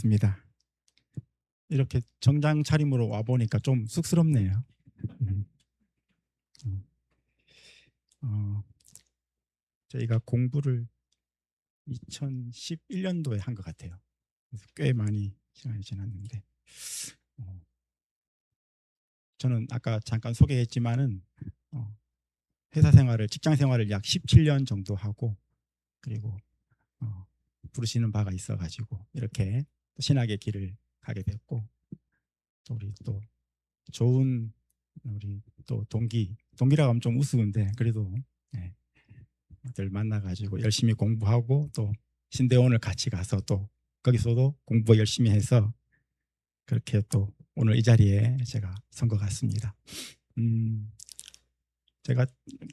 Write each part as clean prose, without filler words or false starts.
습니다. 이렇게 정장 차림으로 와 보니까 좀 쑥스럽네요. 저희가 공부를 2011년도에 한 것 같아요. 그래서 꽤 많이 시간이 지났는데, 저는 아까 잠깐 소개했지만은 회사 생활을, 직장 생활을 약 17년 정도 하고, 그리고 부르시는 바가 있어가지고 이렇게 신학의 길을 가게 됐고, 또 우리 또 좋은 우리 또 동기라고 하면 좀 우스운데 그래도 들 만나가지고 열심히 공부하고 또 신대원을 같이 가서 또 거기서도 공부 열심히 해서 그렇게 또 오늘 이 자리에 제가 선 것 같습니다. 제가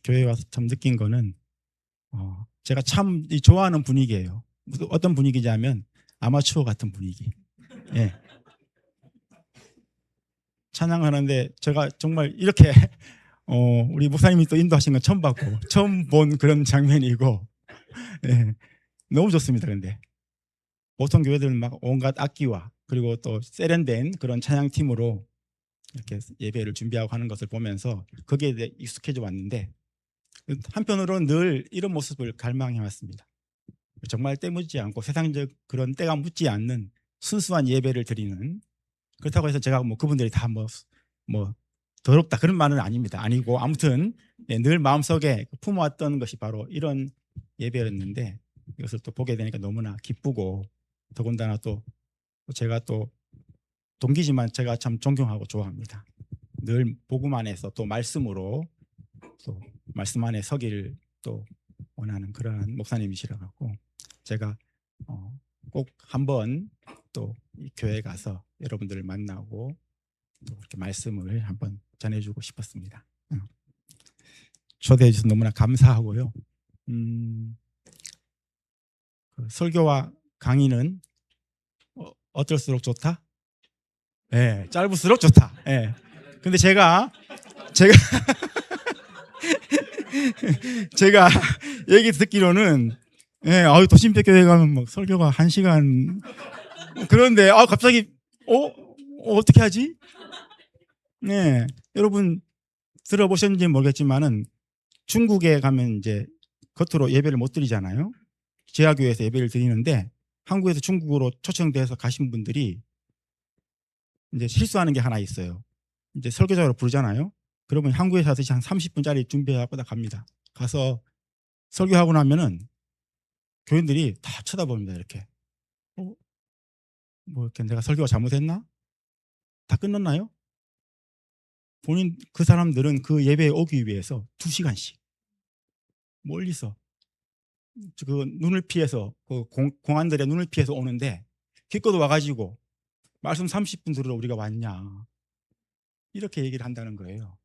교회에 와서 참 느낀 거는 제가 참 좋아하는 분위기예요. 어떤 분위기냐면 아마추어 같은 분위기. 예. 찬양하는데 제가 정말 이렇게 우리 목사님이 또 인도하신 건 처음 봤고 처음 본 그런 장면이고, 예. 너무 좋습니다. 근데 보통 교회들은 막 온갖 악기와 그리고 또 세련된 그런 찬양팀으로 이렇게 예배를 준비하고 하는 것을 보면서 거기에 대해 익숙해져 왔는데, 한편으로는 늘 이런 모습을 갈망해 왔습니다. 정말 때 묻지 않고 세상적 그런 때가 묻지 않는 순수한 예배를 드리는, 그렇다고 해서 제가 뭐 그분들이 다 뭐 더럽다 그런 말은 아닙니다. 아니고 아무튼 늘 마음속에 품어왔던 것이 바로 이런 예배였는데, 이것을 또 보게 되니까 너무나 기쁘고, 더군다나 또 제가 또 동기지만 제가 참 존경하고 좋아합니다. 늘 복음 안에서 또 말씀으로 또 말씀 안에 서기를 또 원하는 그러한 목사님이시라 갖고 제가 꼭 한번 또 이 교회 가서 여러분들을 만나고 또 이렇게 말씀을 한번 전해주고 싶었습니다. 초대해 주셔서 너무나 감사하고요. 그 설교와 강의는 어떨수록 좋다? 예, 짧을수록 좋다. 예. 근데 제가 제가 얘기 듣기로는 도심백교회 가면 뭐 설교가 1시간 그런데 갑자기 어떻게 하지? 네, 여러분 들어보셨는지 모르겠지만은 중국에 가면 이제 겉으로 예배를 못 드리잖아요. 지하교회에서 예배를 드리는데 한국에서 중국으로 초청돼서 가신 분들이 이제 실수하는 게 하나 있어요. 이제 설교자로 부르잖아요. 그러면 한국에서 하듯이 한 30분짜리 준비하고 다 갑니다. 가서 설교하고 나면은 교인들이 다 쳐다봅니다. 이렇게. 뭐 이렇게 내가 설교가 잘못했나? 다 끝났나요? 그 사람들은 그 예배에 오기 위해서 2시간씩 멀리서 그 눈을 피해서 그 공안들의 눈을 피해서 오는데 기껏 와가지고 말씀 30분 들으러 우리가 왔냐 이렇게 얘기를 한다는 거예요.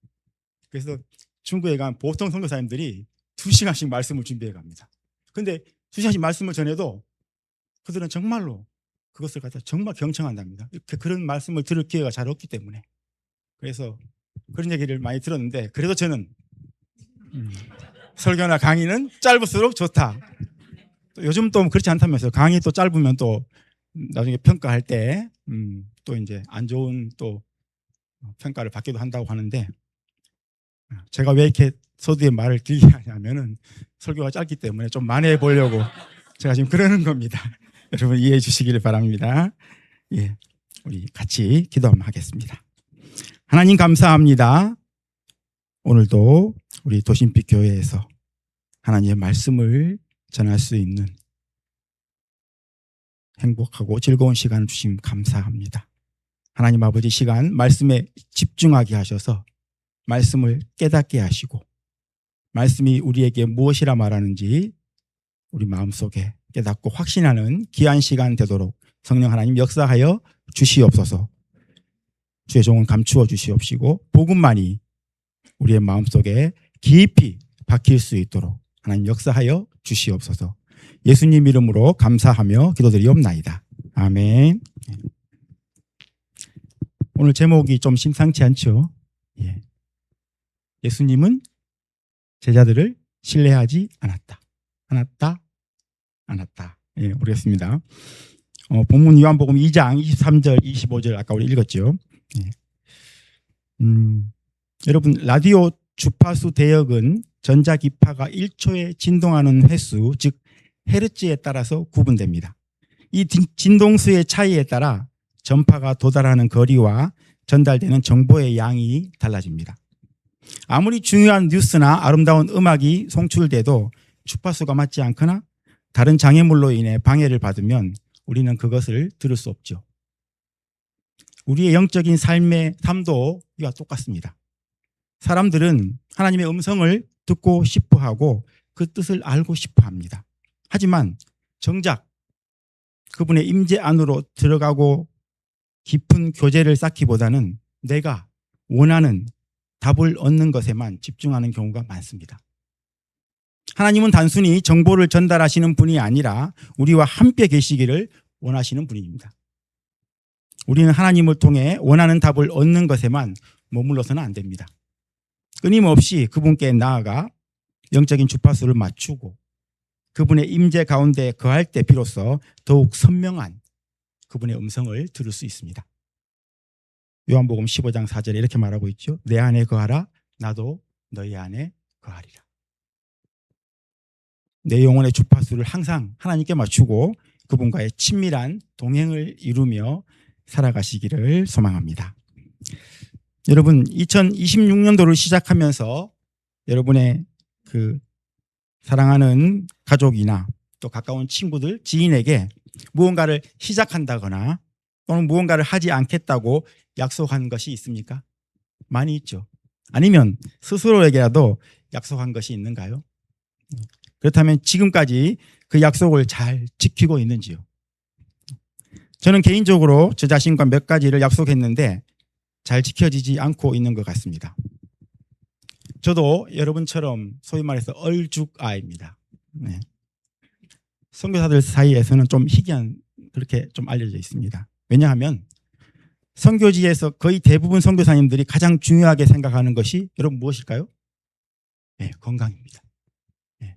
그래서 중국에 간 보통 선교사님들이 2시간씩 말씀을 준비해 갑니다. 근데 2시간씩 말씀을 전해도 그들은 정말로 그것을 갖다 정말 경청한답니다. 그런 말씀을 들을 기회가 잘 없기 때문에. 그래서 그런 얘기를 많이 들었는데, 그래도 저는 설교나 강의는 짧을수록 좋다. 또 요즘 또 그렇지 않다면서요. 강의 또 짧으면 또 나중에 평가할 때 또 이제 안 좋은 또 평가를 받기도 한다고 하는데, 제가 왜 이렇게 서두에 말을 길게 하냐면은 설교가 짧기 때문에 좀 만회해 보려고 제가 지금 그러는 겁니다. 여러분 이해해 주시기를 바랍니다. 예, 우리 같이 기도 한번 하겠습니다. 하나님 감사합니다. 오늘도 우리 도심빛 교회에서 하나님의 말씀을 전할 수 있는 행복하고 즐거운 시간을 주심 감사합니다. 하나님 아버지, 시간 말씀에 집중하게 하셔서 말씀을 깨닫게 하시고 말씀이 우리에게 무엇이라 말하는지 우리 마음속에 깨닫고 확신하는 귀한 시간 되도록 성령 하나님 역사하여 주시옵소서. 주의 종은 감추어 주시옵시고 복음만이 우리의 마음속에 깊이 박힐 수 있도록 하나님 역사하여 주시옵소서. 예수님 이름으로 감사하며 기도드리옵나이다. 아멘. 오늘 제목이 좀 심상치 않죠? 예수님은 제자들을 신뢰하지 않았다. 모르겠습니다. 본문 요한복음 2장 23절 25절 아까 우리 읽었죠. 예. 여러분 라디오 주파수 대역은 전자기파가 1초에 진동하는 횟수 즉 헤르츠에 따라서 구분됩니다. 이 진동수의 차이에 따라 전파가 도달하는 거리와 전달되는 정보의 양이 달라집니다. 아무리 중요한 뉴스나 아름다운 음악이 송출돼도 주파수가 맞지 않거나 다른 장애물로 인해 방해를 받으면 우리는 그것을 들을 수 없죠. 우리의 영적인 삶의 삶도 이와 똑같습니다. 사람들은 하나님의 음성을 듣고 싶어 하고 그 뜻을 알고 싶어 합니다. 하지만 정작 그분의 임재 안으로 들어가고 깊은 교제를 쌓기보다는 내가 원하는 답을 얻는 것에만 집중하는 경우가 많습니다. 하나님은 단순히 정보를 전달하시는 분이 아니라 우리와 함께 계시기를 원하시는 분입니다. 우리는 하나님을 통해 원하는 답을 얻는 것에만 머물러서는 안 됩니다. 끊임없이 그분께 나아가 영적인 주파수를 맞추고 그분의 임재 가운데 거할 때 비로소 더욱 선명한 그분의 음성을 들을 수 있습니다. 요한복음 15장 4절에 이렇게 말하고 있죠. 내 안에 거하라 나도 너희 안에 거하리라. 내 영혼의 주파수를 항상 하나님께 맞추고 그분과의 친밀한 동행을 이루며 살아가시기를 소망합니다. 여러분 2026년도를 시작하면서 여러분의 그 사랑하는 가족이나 또 가까운 친구들, 지인에게 무언가를 시작한다거나 또는 무언가를 하지 않겠다고 약속한 것이 있습니까? 많이 있죠. 아니면 스스로에게라도 약속한 것이 있는가요? 그렇다면 지금까지 그 약속을 잘 지키고 있는지요? 저는 개인적으로 저 자신과 몇 가지를 약속했는데 잘 지켜지지 않고 있는 것 같습니다. 저도 여러분처럼 소위 말해서 얼죽아입니다. 네. 선교사들 사이에서는 좀 희귀한 그렇게 좀 알려져 있습니다. 왜냐하면 선교지에서 거의 대부분 선교사님들이 가장 중요하게 생각하는 것이 여러분 무엇일까요? 네, 건강입니다. 네.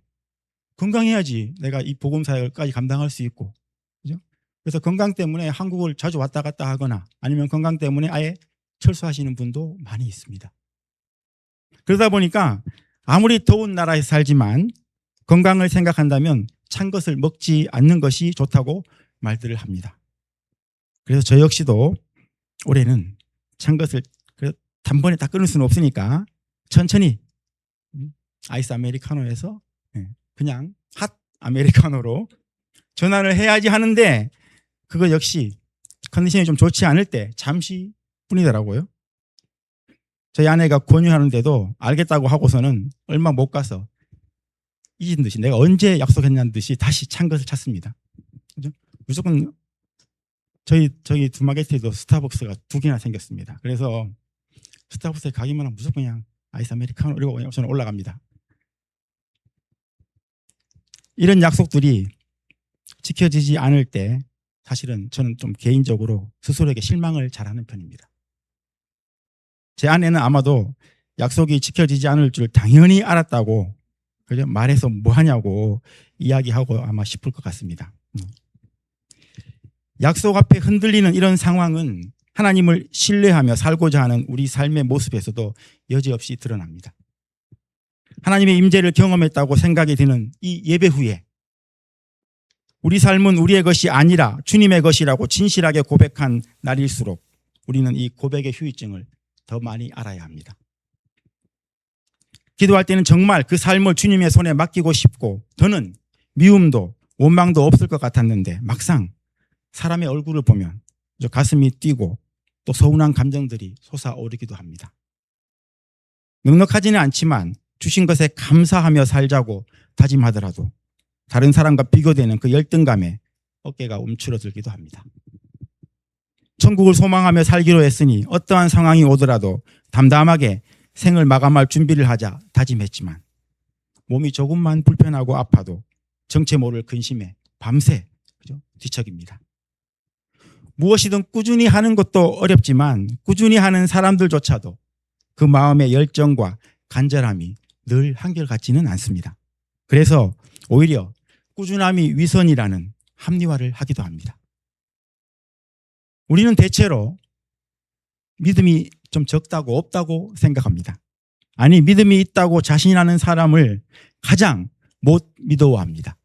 건강해야지 내가 이 복음 사역까지 감당할 수 있고, 그죠? 그래서 건강 때문에 한국을 자주 왔다 갔다 하거나 아니면 건강 때문에 아예 철수하시는 분도 많이 있습니다. 그러다 보니까 아무리 더운 나라에 살지만 건강을 생각한다면 찬 것을 먹지 않는 것이 좋다고 말들을 합니다. 그래서 저 역시도 올해는 찬 것을 단번에 다 끊을 수는 없으니까 천천히 아이스 아메리카노에서 그냥 핫 아메리카노로 전환을 해야지 하는데 그거 역시 컨디션이 좀 좋지 않을 때 잠시 뿐이더라고요. 저희 아내가 권유하는데도 알겠다고 하고서는 얼마 못 가서 잊은 듯이 내가 언제 약속했냐는 듯이 다시 찬 것을 찾습니다. 그죠? 무조건 저희 두마게티에도 스타벅스가 2개나 생겼습니다. 그래서 스타벅스에 가기만 하면 무조건 그냥 아이스 아메리카노 이러고 저는 올라갑니다. 이런 약속들이 지켜지지 않을 때 사실은 저는 좀 개인적으로 스스로에게 실망을 잘하는 편입니다. 제 아내는 아마도 약속이 지켜지지 않을 줄 당연히 알았다고 그죠? 말해서 뭐 하냐고 이야기하고 아마 싶을 것 같습니다. 약속 앞에 흔들리는 이런 상황은 하나님을 신뢰하며 살고자 하는 우리 삶의 모습에서도 여지없이 드러납니다. 하나님의 임재를 경험했다고 생각이 드는 이 예배 후에 우리 삶은 우리의 것이 아니라 주님의 것이라고 진실하게 고백한 날일수록 우리는 이 고백의 후유증을 더 많이 알아야 합니다. 기도할 때는 정말 그 삶을 주님의 손에 맡기고 싶고 더는 미움도 원망도 없을 것 같았는데 막상 사람의 얼굴을 보면 가슴이 뛰고 또 서운한 감정들이 솟아오르기도 합니다. 넉넉하지는 않지만 주신 것에 감사하며 살자고 다짐하더라도 다른 사람과 비교되는 그 열등감에 어깨가 움츠러들기도 합니다. 천국을 소망하며 살기로 했으니 어떠한 상황이 오더라도 담담하게 생을 마감할 준비를 하자 다짐했지만 몸이 조금만 불편하고 아파도 정체 모를 근심에 밤새 뒤척입니다. 무엇이든 꾸준히 하는 것도 어렵지만 꾸준히 하는 사람들조차도 그 마음의 열정과 간절함이 늘 한결같지는 않습니다. 그래서 오히려 꾸준함이 위선이라는 합리화를 하기도 합니다. 우리는 대체로 믿음이 좀 적다고 없다고 생각합니다. 아니, 믿음이 있다고 자신하는 사람을 가장 못 믿어합니다.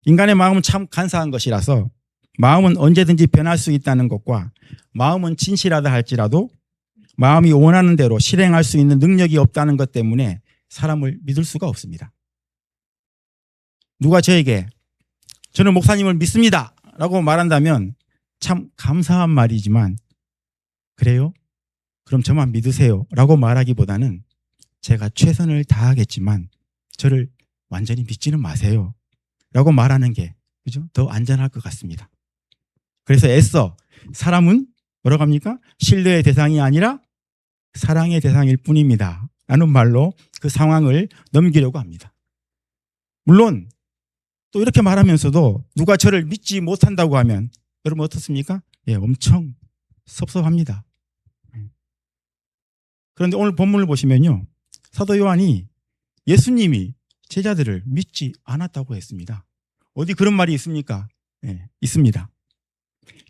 인간의 마음은 참 간사한 것이라서 마음은 언제든지 변할 수 있다는 것과 마음은 진실하다 할지라도 마음이 원하는 대로 실행할 수 있는 능력이 없다는 것 때문에 사람을 믿을 수가 없습니다. 누가 저에게 저는 목사님을 믿습니다 라고 말한다면 참 감사한 말이지만 그래요? 그럼 저만 믿으세요 라고 말하기보다는 제가 최선을 다하겠지만 저를 완전히 믿지는 마세요 라고 말하는 게 그죠? 더 안전할 것 같습니다. 그래서 애써 사람은 뭐라고 합니까? 신뢰의 대상이 아니라 사랑의 대상일 뿐입니다 라는 말로 그 상황을 넘기려고 합니다. 물론 또 이렇게 말하면서도 누가 저를 믿지 못한다고 하면 여러분 어떻습니까? 예, 엄청 섭섭합니다. 그런데 오늘 본문을 보시면요. 사도 요한이 예수님이 제자들을 믿지 않았다고 했습니다. 어디 그런 말이 있습니까? 예, 있습니다.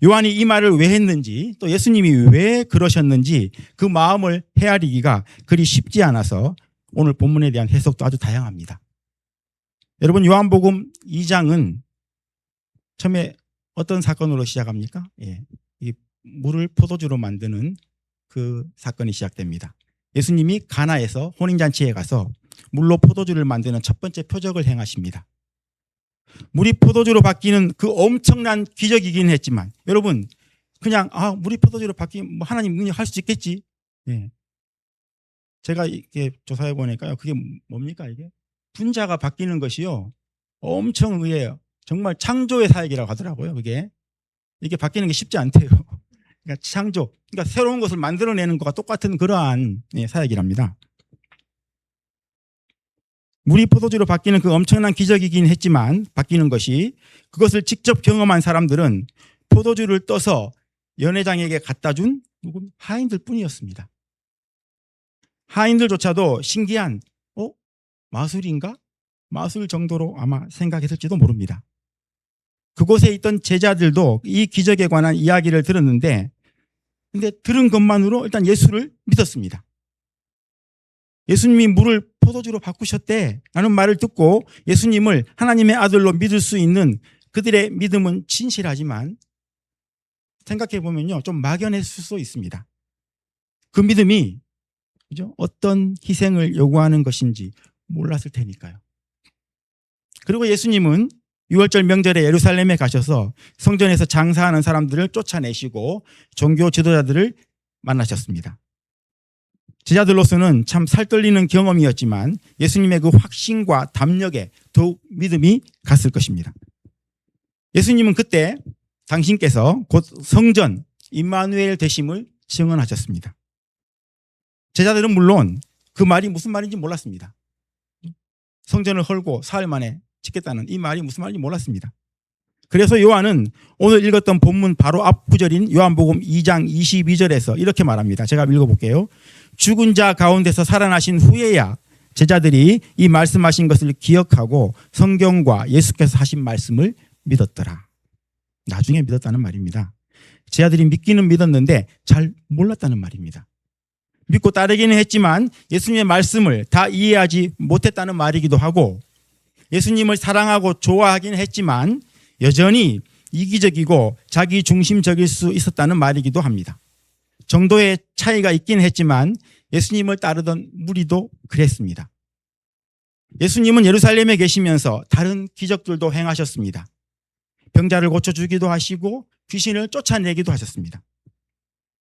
요한이 이 말을 왜 했는지 또 예수님이 왜 그러셨는지 그 마음을 헤아리기가 그리 쉽지 않아서 오늘 본문에 대한 해석도 아주 다양합니다. 여러분 요한복음 2장은 처음에 어떤 사건으로 시작합니까? 예, 이 물을 포도주로 만드는 그 사건이 시작됩니다. 예수님이 가나에서 혼인잔치에 가서 물로 포도주를 만드는 첫 번째 표적을 행하십니다. 물이 포도주로 바뀌는 그 엄청난 기적이긴 했지만 여러분 그냥 물이 포도주로 바뀌면 뭐 하나님 능력 할 수 있겠지. 예. 제가 이렇게 조사해 보니까요. 그게 뭡니까 이게? 분자가 바뀌는 것이요. 엄청 의해요. 정말 창조의 사역이라고 하더라고요. 그게. 이게 바뀌는 게 쉽지 않대요. 그러니까 창조. 그러니까 새로운 것을 만들어내는 것과 똑같은 그러한 사역이랍니다. 물이 포도주로 바뀌는 그 엄청난 기적이긴 했지만 바뀌는 것이 그것을 직접 경험한 사람들은 포도주를 떠서 연회장에게 갖다 준 하인들 뿐이었습니다. 하인들조차도 신기한 마술인가? 마술 정도로 아마 생각했을지도 모릅니다. 그곳에 있던 제자들도 이 기적에 관한 이야기를 들었는데 근데 들은 것만으로 일단 예수를 믿었습니다. 예수님이 물을 포도주로 바꾸셨대 라는 말을 듣고 예수님을 하나님의 아들로 믿을 수 있는 그들의 믿음은 진실하지만 생각해 보면요 좀 막연했을 수 있습니다. 그 믿음이 그죠? 어떤 희생을 요구하는 것인지 몰랐을 테니까요. 그리고 예수님은 6월절 명절에 예루살렘에 가셔서 성전에서 장사하는 사람들을 쫓아내시고 종교 지도자들을 만나셨습니다. 제자들로서는 참 살떨리는 경험이었지만 예수님의 그 확신과 담력에 더욱 믿음이 갔을 것입니다. 예수님은 그때 당신께서 곧 성전 임마누엘 되심을 증언하셨습니다. 제자들은 물론 그 말이 무슨 말인지 몰랐습니다. 성전을 헐고 사흘 만에 짓겠다는 이 말이 무슨 말인지 몰랐습니다. 그래서 요한은 오늘 읽었던 본문 바로 앞 구절인 요한복음 2장 22절에서 이렇게 말합니다. 제가 읽어볼게요. 죽은 자 가운데서 살아나신 후에야 제자들이 이 말씀하신 것을 기억하고 성경과 예수께서 하신 말씀을 믿었더라. 나중에 믿었다는 말입니다. 제자들이 믿기는 믿었는데 잘 몰랐다는 말입니다. 믿고 따르기는 했지만 예수님의 말씀을 다 이해하지 못했다는 말이기도 하고 예수님을 사랑하고 좋아하긴 했지만 여전히 이기적이고 자기 중심적일 수 있었다는 말이기도 합니다. 정도의 차이가 있긴 했지만 예수님을 따르던 무리도 그랬습니다. 예수님은 예루살렘에 계시면서 다른 기적들도 행하셨습니다. 병자를 고쳐주기도 하시고 귀신을 쫓아내기도 하셨습니다.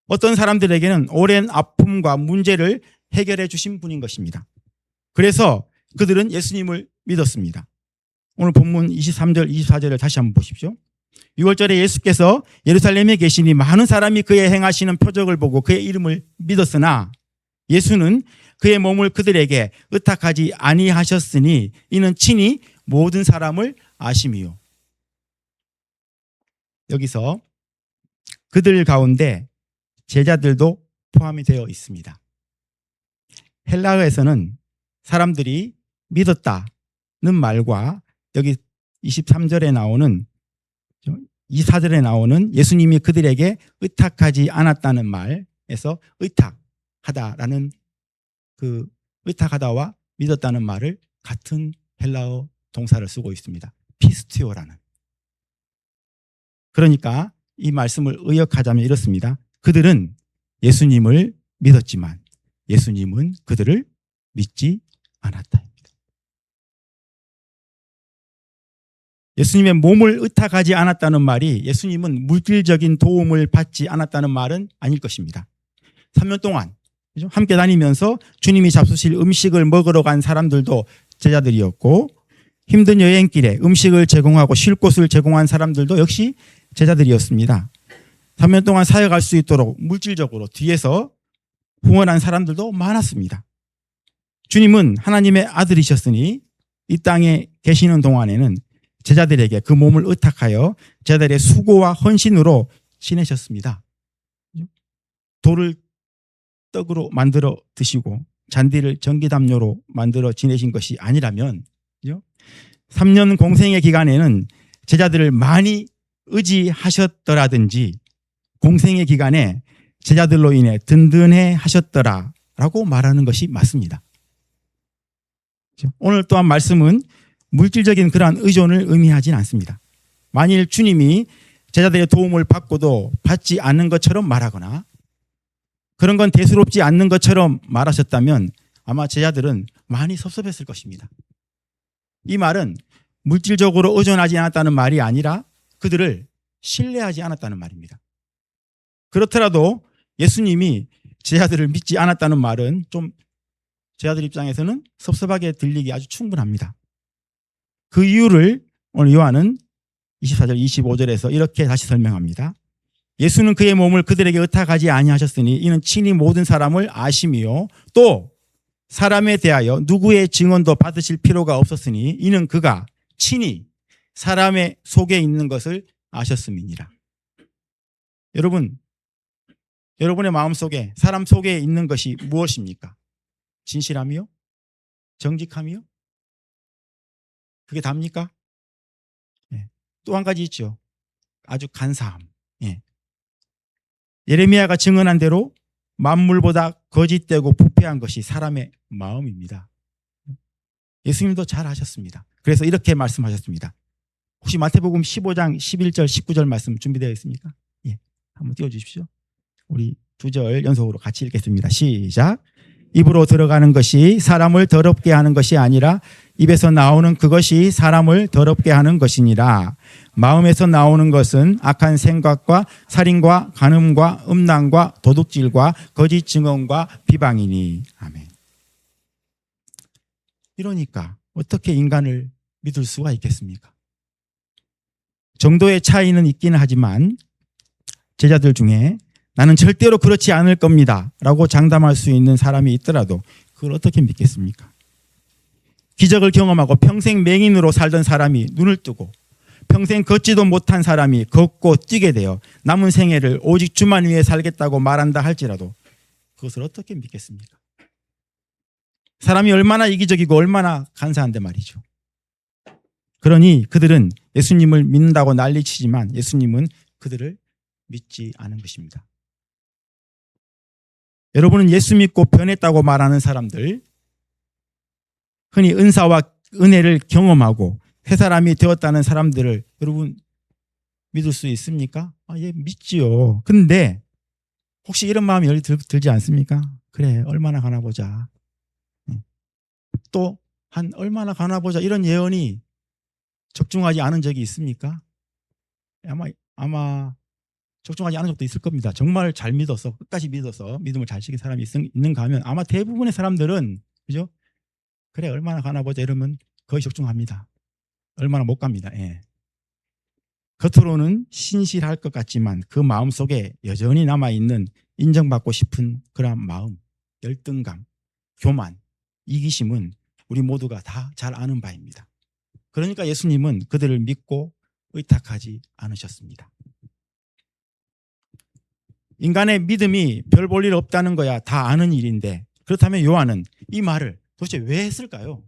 어떤 사람들에게는 오랜 아픔과 문제를 해결해 주신 분인 것입니다. 그래서 그들은 예수님을 믿었습니다. 오늘 본문 23절, 24절을 다시 한번 보십시오. 6월절에 예수께서 예루살렘에 계시니 많은 사람이 그의 행하시는 표적을 보고 그의 이름을 믿었으나 예수는 그의 몸을 그들에게 의탁하지 아니하셨으니 이는 친히 모든 사람을 아심이요. 여기서 그들 가운데 제자들도 포함이 되어 있습니다. 헬라어에서는 사람들이 믿었다는 말과 여기 23절에 나오는 이 사절에 나오는 예수님이 그들에게 의탁하지 않았다는 말에서 의탁하다라는 그 의탁하다와 믿었다는 말을 같은 헬라어 동사를 쓰고 있습니다. 피스티오라는. 그러니까 이 말씀을 의역하자면 이렇습니다. 그들은 예수님을 믿었지만 예수님은 그들을 믿지 않았다. 예수님의 몸을 의탁하지 않았다는 말이 예수님은 물질적인 도움을 받지 않았다는 말은 아닐 것입니다. 3년 동안 함께 다니면서 주님이 잡수실 음식을 먹으러 간 사람들도 제자들이었고, 힘든 여행길에 음식을 제공하고 쉴 곳을 제공한 사람들도 역시 제자들이었습니다. 3년 동안 사역할 수 있도록 물질적으로 뒤에서 후원한 사람들도 많았습니다. 주님은 하나님의 아들이셨으니 이 땅에 계시는 동안에는 제자들에게 그 몸을 의탁하여 제자들의 수고와 헌신으로 지내셨습니다. 돌을 떡으로 만들어 드시고 잔디를 전기담요로 만들어 지내신 것이 아니라면 3년 공생의 기간에는 제자들을 많이 의지하셨더라든지 공생의 기간에 제자들로 인해 든든해 하셨더라라고 말하는 것이 맞습니다. 오늘 또한 말씀은 물질적인 그러한 의존을 의미하지는 않습니다. 만일 주님이 제자들의 도움을 받고도 받지 않는 것처럼 말하거나 그런 건 대수롭지 않는 것처럼 말하셨다면 아마 제자들은 많이 섭섭했을 것입니다. 이 말은 물질적으로 의존하지 않았다는 말이 아니라 그들을 신뢰하지 않았다는 말입니다. 그렇더라도 예수님이 제자들을 믿지 않았다는 말은 좀 제자들 입장에서는 섭섭하게 들리기 아주 충분합니다. 그 이유를 오늘 요한은 24절 25절에서 이렇게 다시 설명합니다. 예수는 그의 몸을 그들에게 의탁하지 아니하셨으니 이는 친히 모든 사람을 아심이요 또 사람에 대하여 누구의 증언도 받으실 필요가 없었으니 이는 그가 친히 사람의 속에 있는 것을 아셨음이니라. 여러분, 여러분의 마음속에 사람 속에 있는 것이 무엇입니까? 진실함이요? 정직함이요? 그게 답니까? 네. 또 한 가지 있죠. 아주 간사함. 예. 예레미야가 증언한 대로 만물보다 거짓되고 부패한 것이 사람의 마음입니다. 예수님도 잘 아셨습니다. 그래서 이렇게 말씀하셨습니다. 혹시 마태복음 15장 11절 19절 말씀 준비되어 있습니까? 예. 한번 띄워주십시오. 우리 2절 연속으로 같이 읽겠습니다. 시작. 입으로 들어가는 것이 사람을 더럽게 하는 것이 아니라 입에서 나오는 그것이 사람을 더럽게 하는 것이니라. 마음에서 나오는 것은 악한 생각과 살인과 간음과 음란과 도둑질과 거짓 증언과 비방이니. 아멘. 이러니까 어떻게 인간을 믿을 수가 있겠습니까? 정도의 차이는 있기는 하지만 제자들 중에 나는 절대로 그렇지 않을 겁니다 라고 장담할 수 있는 사람이 있더라도 그걸 어떻게 믿겠습니까? 기적을 경험하고 평생 맹인으로 살던 사람이 눈을 뜨고 평생 걷지도 못한 사람이 걷고 뛰게 되어 남은 생애를 오직 주만 위해 살겠다고 말한다 할지라도 그것을 어떻게 믿겠습니까? 사람이 얼마나 이기적이고 얼마나 간사한데 말이죠. 그러니 그들은 예수님을 믿는다고 난리치지만 예수님은 그들을 믿지 않은 것입니다. 여러분은 예수 믿고 변했다고 말하는 사람들, 흔히 은사와 은혜를 경험하고 새 사람이 되었다는 사람들을 여러분 믿을 수 있습니까? 예, 믿지요. 근데 혹시 이런 마음이 들지 않습니까? 그래, 얼마나 가나 보자. 또 한 얼마나 가나 보자 이런 예언이 적중하지 않은 적이 있습니까? 아마 적중하지 않은 적도 있을 겁니다. 정말 잘 믿어서 끝까지 믿어서 믿음을 잘 지킨 사람이 있는가 하면 아마 대부분의 사람들은 그죠? 그래 얼마나 가나 보자 이러면 거의 적중합니다. 얼마나 못 갑니다. 예. 겉으로는 신실할 것 같지만 그 마음속에 여전히 남아있는 인정받고 싶은 그런 마음, 열등감, 교만, 이기심은 우리 모두가 다 잘 아는 바입니다. 그러니까 예수님은 그들을 믿고 의탁하지 않으셨습니다. 인간의 믿음이 별 볼 일 없다는 거야 다 아는 일인데 그렇다면 요한은 이 말을 도대체 왜 했을까요?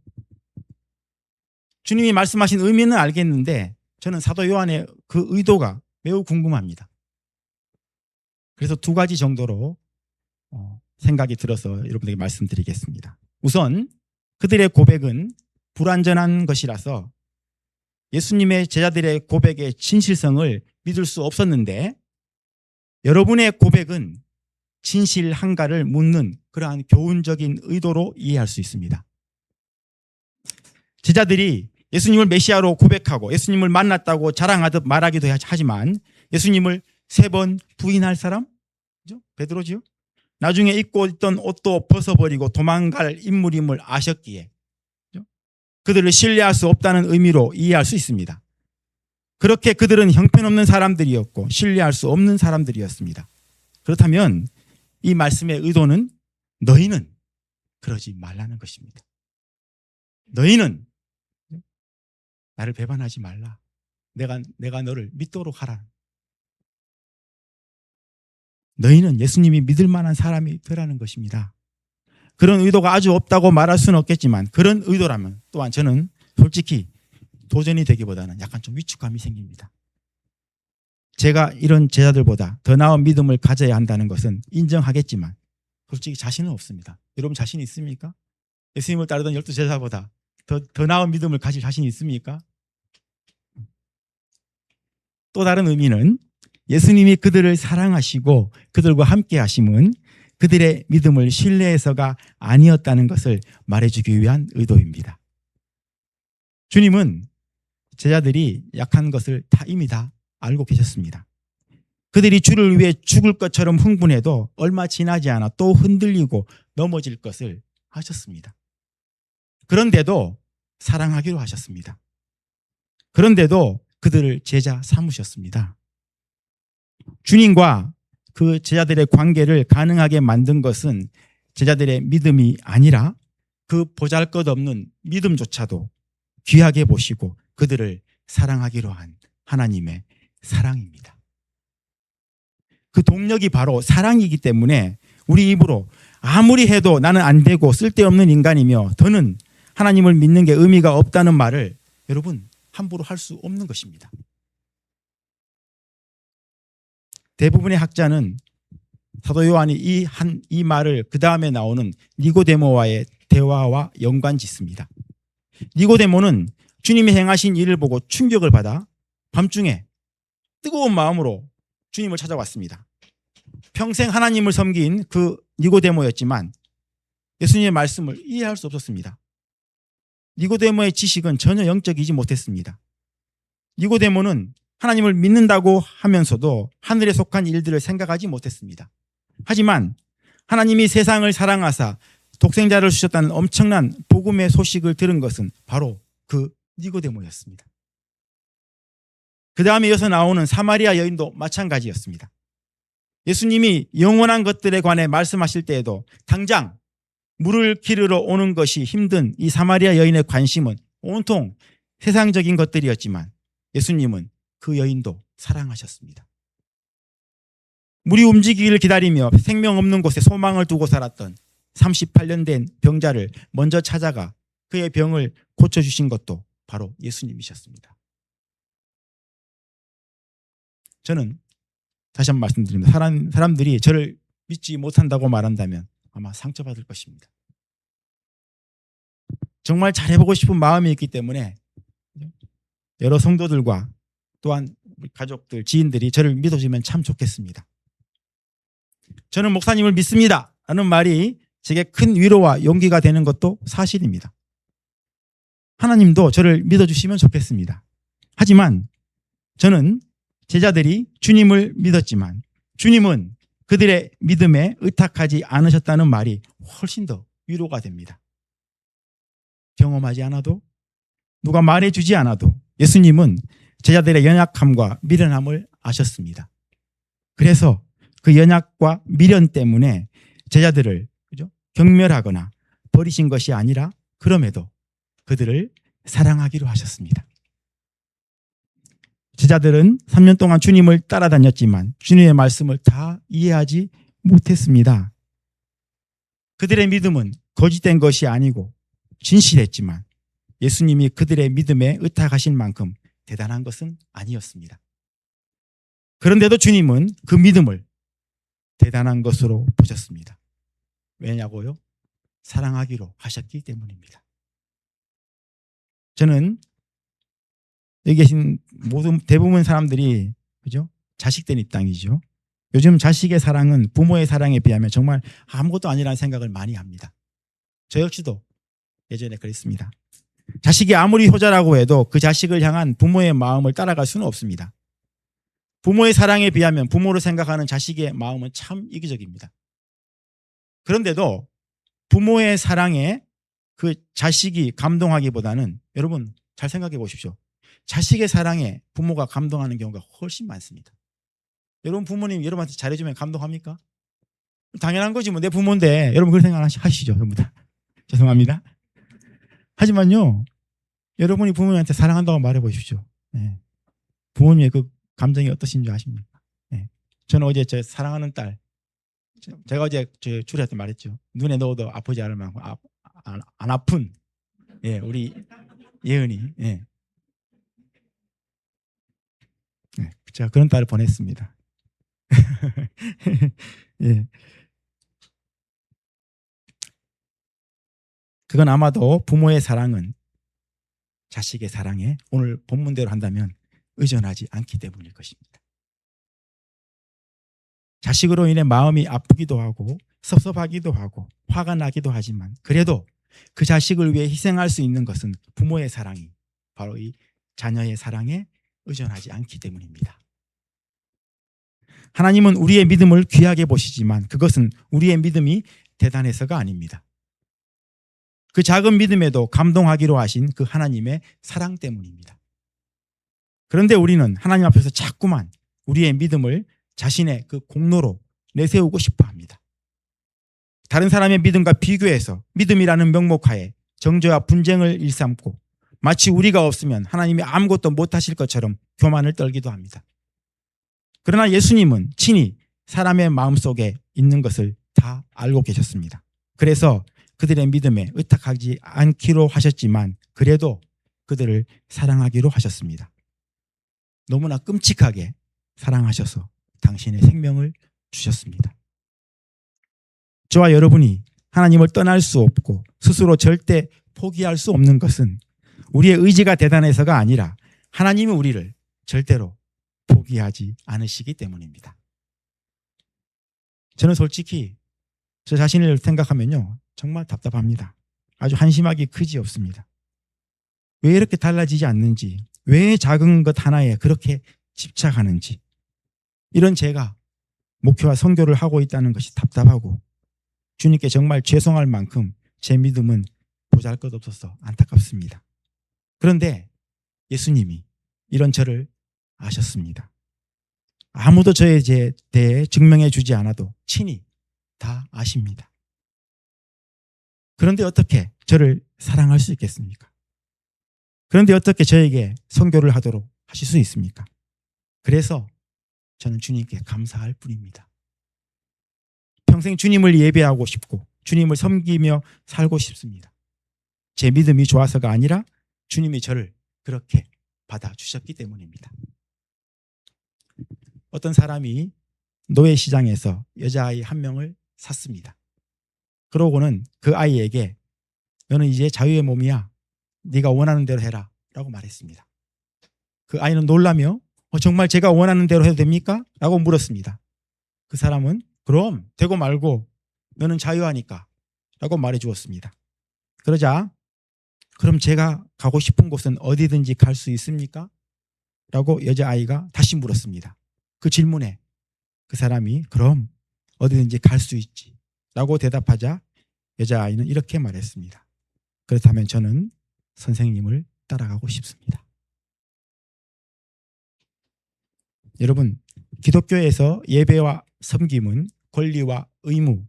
주님이 말씀하신 의미는 알겠는데 저는 사도 요한의 그 의도가 매우 궁금합니다. 그래서 두 가지 정도로 생각이 들어서 여러분에게 말씀드리겠습니다. 우선 그들의 고백은 불완전한 것이라서 예수님의 제자들의 고백의 진실성을 믿을 수 없었는데, 여러분의 고백은 진실한가를 묻는 그러한 교훈적인 의도로 이해할 수 있습니다. 제자들이 예수님을 메시아로 고백하고 예수님을 만났다고 자랑하듯 말하기도 하지만 예수님을 3번 부인할 사람? 그죠? 베드로지요? 나중에 입고 있던 옷도 벗어버리고 도망갈 인물임을 아셨기에 그들을 신뢰할 수 없다는 의미로 이해할 수 있습니다. 그렇게 그들은 형편없는 사람들이었고 신뢰할 수 없는 사람들이었습니다. 그렇다면 이 말씀의 의도는 너희는 그러지 말라는 것입니다. 너희는 나를 배반하지 말라. 내가 너를 믿도록 하라. 너희는 예수님이 믿을 만한 사람이 되라는 것입니다. 그런 의도가 아주 없다고 말할 수는 없겠지만 그런 의도라면 또한 저는 솔직히 도전이 되기보다는 약간 좀 위축감이 생깁니다. 제가 이런 제자들보다 더 나은 믿음을 가져야 한다는 것은 인정하겠지만 솔직히 자신은 없습니다. 여러분 자신 있습니까? 예수님을 따르던 12제자보다 더 나은 믿음을 가질 자신이 있습니까? 또 다른 의미는 예수님이 그들을 사랑하시고 그들과 함께 하심은 그들의 믿음을 신뢰해서가 아니었다는 것을 말해주기 위한 의도입니다. 주님은 제자들이 약한 것을 이미 다 알고 계셨습니다. 그들이 주를 위해 죽을 것처럼 흥분해도 얼마 지나지 않아 또 흔들리고 넘어질 것을 아셨습니다. 그런데도 사랑하기로 하셨습니다. 그런데도 그들을 제자 삼으셨습니다. 주님과 그 제자들의 관계를 가능하게 만든 것은 제자들의 믿음이 아니라 그 보잘것없는 믿음조차도 귀하게 보시고 그들을 사랑하기로 한 하나님의 사랑입니다. 그 동력이 바로 사랑이기 때문에 우리 입으로 아무리 해도 나는 안 되고 쓸데없는 인간이며 더는 하나님을 믿는 게 의미가 없다는 말을 여러분 함부로 할 수 없는 것입니다. 대부분의 학자는 사도 요한이 이 말을 그 다음에 나오는 니고데모와의 대화와 연관짓습니다. 니고데모는 주님이 행하신 일을 보고 충격을 받아 밤중에 뜨거운 마음으로 주님을 찾아왔습니다. 평생 하나님을 섬긴 그 니고데모였지만 예수님의 말씀을 이해할 수 없었습니다. 니고데모의 지식은 전혀 영적이지 못했습니다. 니고데모는 하나님을 믿는다고 하면서도 하늘에 속한 일들을 생각하지 못했습니다. 하지만 하나님이 세상을 사랑하사 독생자를 주셨다는 엄청난 복음의 소식을 들은 것은 바로 그 니고데모였습니다. 그 다음에 이어서 나오는 사마리아 여인도 마찬가지였습니다. 예수님이 영원한 것들에 관해 말씀하실 때에도 당장 물을 기르러 오는 것이 힘든 이 사마리아 여인의 관심은 온통 세상적인 것들이었지만 예수님은 그 여인도 사랑하셨습니다. 물이 움직이기를 기다리며 생명 없는 곳에 소망을 두고 살았던 38년 된 병자를 먼저 찾아가 그의 병을 고쳐주신 것도 바로 예수님이셨습니다. 저는 다시 한번 말씀드립니다. 사람들이 저를 믿지 못한다고 말한다면 아마 상처받을 것입니다. 정말 잘해보고 싶은 마음이 있기 때문에 여러 성도들과 또한 가족들, 지인들이 저를 믿어주면 참 좋겠습니다. 저는 목사님을 믿습니다 라는 말이 제게 큰 위로와 용기가 되는 것도 사실입니다. 하나님도 저를 믿어주시면 좋겠습니다. 하지만 저는 제자들이 주님을 믿었지만 주님은 그들의 믿음에 의탁하지 않으셨다는 말이 훨씬 더 위로가 됩니다. 경험하지 않아도 누가 말해주지 않아도 예수님은 제자들의 연약함과 미련함을 아셨습니다. 그래서 그 연약과 미련 때문에 제자들을 경멸하거나 버리신 것이 아니라 그럼에도 그들을 사랑하기로 하셨습니다. 제자들은 3년 동안 주님을 따라다녔지만 주님의 말씀을 다 이해하지 못했습니다. 그들의 믿음은 거짓된 것이 아니고 진실했지만 예수님이 그들의 믿음에 의탁하신 만큼 대단한 것은 아니었습니다. 그런데도 주님은 그 믿음을 대단한 것으로 보셨습니다. 왜냐고요? 사랑하기로 하셨기 때문입니다. 저는 여기 계신 대부분 사람들이 그죠? 자식된 입장이죠. 요즘 자식의 사랑은 부모의 사랑에 비하면 정말 아무것도 아니라는 생각을 많이 합니다. 저 역시도 예전에 그랬습니다. 자식이 아무리 효자라고 해도 그 자식을 향한 부모의 마음을 따라갈 수는 없습니다. 부모의 사랑에 비하면 부모를 생각하는 자식의 마음은 참 이기적입니다. 그런데도 부모의 사랑에 그 자식이 감동하기보다는 여러분 잘 생각해 보십시오. 자식의 사랑에 부모가 감동하는 경우가 훨씬 많습니다. 여러분 부모님 여러분한테 잘해주면 감동합니까? 당연한 거지 뭐 내 부모인데 여러분 그런 생각 하시죠 전부 다. 죄송합니다. 하지만요 여러분이 부모님한테 사랑한다고 말해 보십시오. 네. 부모님의 그 감정이 어떠신 줄 아십니까? 네. 저는 어제 제 사랑하는 딸 제가 어제 주례한테 말했죠. 눈에 넣어도 아프지 않을 만큼 안 아픈 예, 우리 예은이 예. 네, 제가 그런 딸을 보냈습니다. 예. 그건 아마도 부모의 사랑은 자식의 사랑에 오늘 본문대로 한다면 의존하지 않기 때문일 것입니다. 자식으로 인해 마음이 아프기도 하고 섭섭하기도 하고 화가 나기도 하지만 그래도 그 자식을 위해 희생할 수 있는 것은 부모의 사랑이 바로 이 자녀의 사랑에 의존하지 않기 때문입니다. 하나님은 우리의 믿음을 귀하게 보시지만 그것은 우리의 믿음이 대단해서가 아닙니다. 그 작은 믿음에도 감동하기로 하신 그 하나님의 사랑 때문입니다. 그런데 우리는 하나님 앞에서 자꾸만 우리의 믿음을 자신의 그 공로로 내세우고 싶어 합니다. 다른 사람의 믿음과 비교해서 믿음이라는 명목하에 정죄와 분쟁을 일삼고 마치 우리가 없으면 하나님이 아무것도 못하실 것처럼 교만을 떨기도 합니다. 그러나 예수님은 친히 사람의 마음속에 있는 것을 다 알고 계셨습니다. 그래서 그들의 믿음에 의탁하지 않기로 하셨지만 그래도 그들을 사랑하기로 하셨습니다. 너무나 끔찍하게 사랑하셔서 당신의 생명을 주셨습니다. 저와 여러분이 하나님을 떠날 수 없고 스스로 절대 포기할 수 없는 것은 우리의 의지가 대단해서가 아니라 하나님이 우리를 절대로 포기하지 않으시기 때문입니다. 저는 솔직히 저 자신을 생각하면요 정말 답답합니다. 아주 한심하기 그지 없습니다. 왜 이렇게 달라지지 않는지, 왜 작은 것 하나에 그렇게 집착하는지, 이런 제가 목표와 선교를 하고 있다는 것이 답답하고 주님께 정말 죄송할 만큼 제 믿음은 보잘것없어서 안타깝습니다. 그런데 예수님이 이런 저를 아셨습니다. 아무도 저에 대해 증명해 주지 않아도 친히 다 아십니다. 그런데 어떻게 저를 사랑할 수 있겠습니까? 그런데 어떻게 저에게 선교를 하도록 하실 수 있습니까? 그래서 저는 주님께 감사할 뿐입니다. 평생 주님을 예배하고 싶고 주님을 섬기며 살고 싶습니다. 제 믿음이 좋아서가 아니라 주님이 저를 그렇게 받아주셨기 때문입니다. 어떤 사람이 노예시장에서 여자아이 한 명을 샀습니다. 그러고는 그 아이에게 너는 이제 자유의 몸이야. 네가 원하는 대로 해라 라고 말했습니다. 그 아이는 놀라며 정말 제가 원하는 대로 해도 됩니까? 라고 물었습니다. 그 사람은 그럼 되고 말고 너는 자유하니까 라고 말해 주었습니다. 그러자 그럼 제가 가고 싶은 곳은 어디든지 갈 수 있습니까? 라고 여자아이가 다시 물었습니다. 그 질문에 그 사람이 그럼 어디든지 갈 수 있지 라고 대답하자 여자아이는 이렇게 말했습니다. 그렇다면 저는 선생님을 따라가고 싶습니다. 여러분, 기독교에서 예배와 섬김은 권리와 의무,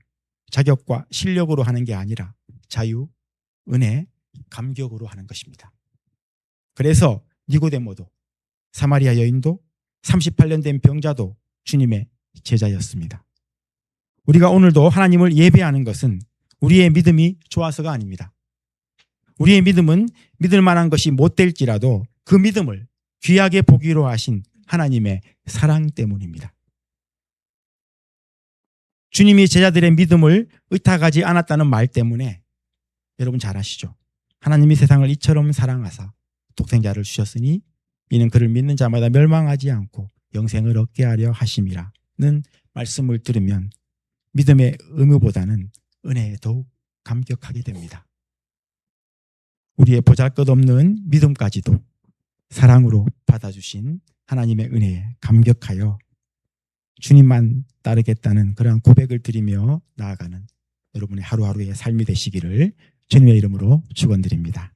자격과 실력으로 하는 게 아니라 자유, 은혜, 감격으로 하는 것입니다. 그래서 니고데모도 사마리아 여인도 38년 된 병자도 주님의 제자였습니다. 우리가 오늘도 하나님을 예배하는 것은 우리의 믿음이 좋아서가 아닙니다. 우리의 믿음은 믿을 만한 것이 못 될지라도 그 믿음을 귀하게 보기로 하신 하나님의 사랑 때문입니다. 주님이 제자들의 믿음을 의탁하지 않았다는 말 때문에 여러분 잘 아시죠? 하나님이 세상을 이처럼 사랑하사 독생자를 주셨으니 이는 그를 믿는 자마다 멸망하지 않고 영생을 얻게 하려 하심이라는 말씀을 들으면 믿음의 의무보다는 은혜에 더욱 감격하게 됩니다. 우리의 보잘것없는 믿음까지도 사랑으로 받아주신 하나님의 은혜에 감격하여 주님만 따르겠다는 그러한 고백을 드리며 나아가는 여러분의 하루하루의 삶이 되시기를 주님의 이름으로 축원드립니다.